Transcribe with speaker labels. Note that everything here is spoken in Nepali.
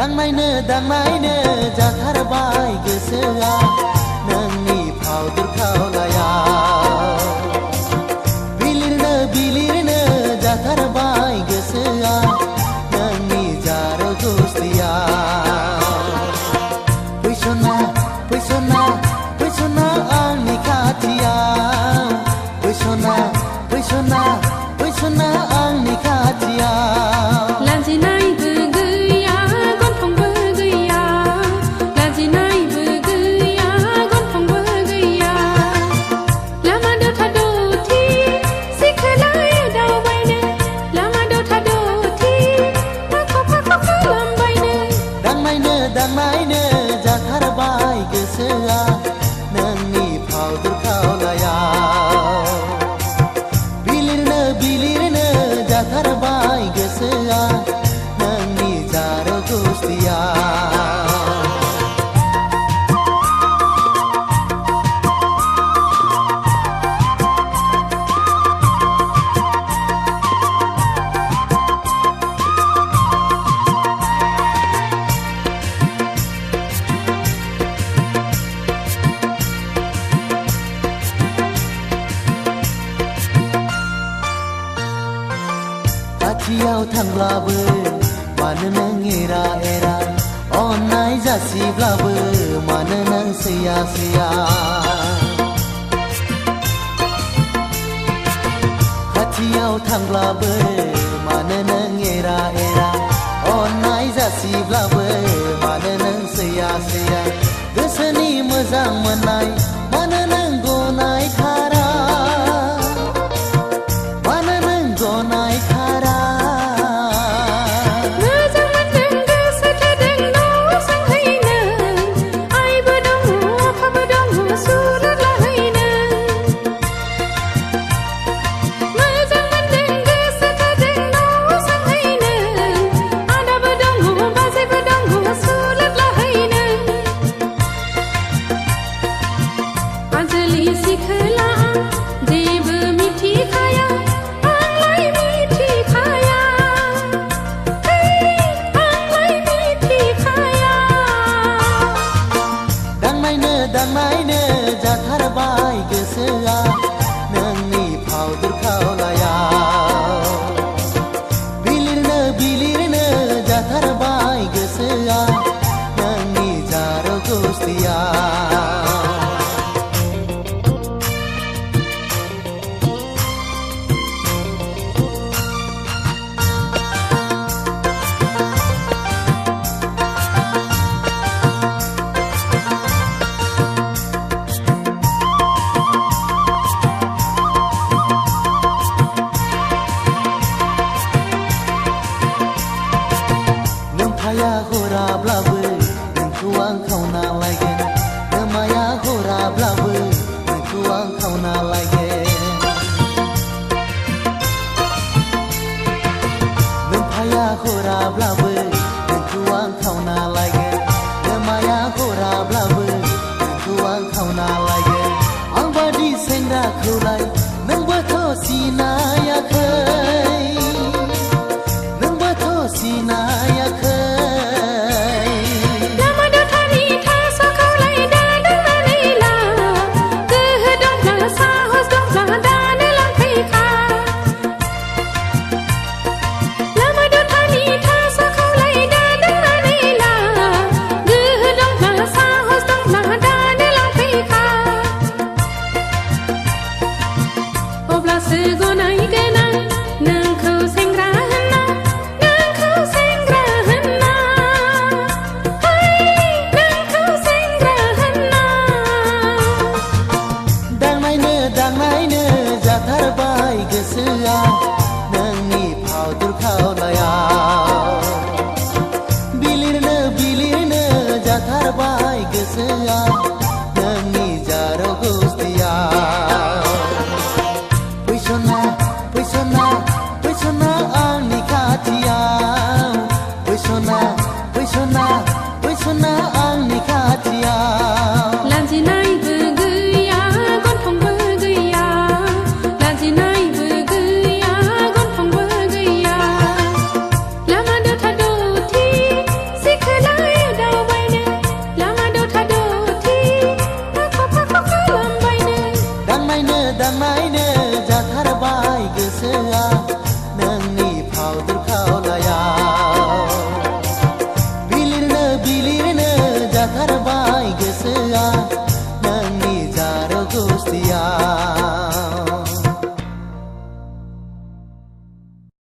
Speaker 1: दांनायनो जाथारबाय गोसोआ नोंनि फावदुर खावलाया बिलिरनो जाथारबाय गोसोआ नोंनि जारौ गुस्थिया फैसना आंनि खाथियाव फैसना आंनि खाथियाव
Speaker 2: लाजिनायबो गैया गन्थंबो गैया लाजिनायबो गैया गन्थंबो गैया लामा दथा दथि सिखोलाय दावबायनो लामा दथा दथि फाख' खालामबायनो
Speaker 1: दांनायनो जाथारबाय गोसोआ नोंनि फावदुर खावलाया बिलिरनो जाथारबाय गोसोआ नोंनि जारौ गुस्थिया खाथियाव थांब्लाबो मानो नों एरा अननाय जासिब्लाबो मानो नों सैया खाथियाव थांब्लाबो मानो नों एरा अननाय जासिब्लाबो मानो नों सैया गोसोनि मोजां मोननाय मानो नों गनाय खारा मानो नों गनाय खारा दांनायनो जाथारबाय गोसोआ नोंनि फावदुर खावलाया बिलिरनो जाथारबाय गोसोआ नोंनि जारौ गुस्थिया नोमफाया हराब्लाबो नोंखौ आं खावना लायगोन नोमाया हराब्लाबो नोंखौ आं खावना लायगोन नोमफाया हराब्लाबो नोंखौ आं खावना लायगोन नोमाया हराब्लाबो नोंखौ आं खावना लायगोन आं बादि सेंग्राखौलाय नोंबोथ' सिनायाखै सिनायाखै
Speaker 2: लामा दथानि थास'खौ दाननानै ला गोहो दंब्ला साहस दंब्ला दानो लांफैखा लामा दथानि थास'खौ दाननानै ला गोहो दंब्ला साहस दंब्ला दानो लांफैखा अब्लासो गनायगोन आं नोंखौ सेंग्रा
Speaker 1: दांनायनो जाथारबाय गोसोआ नोंनि फावदुर खावलाया बिलिरनो जाथारबाय गोसोआ नोंनि जारौ गुस्थिया फैसना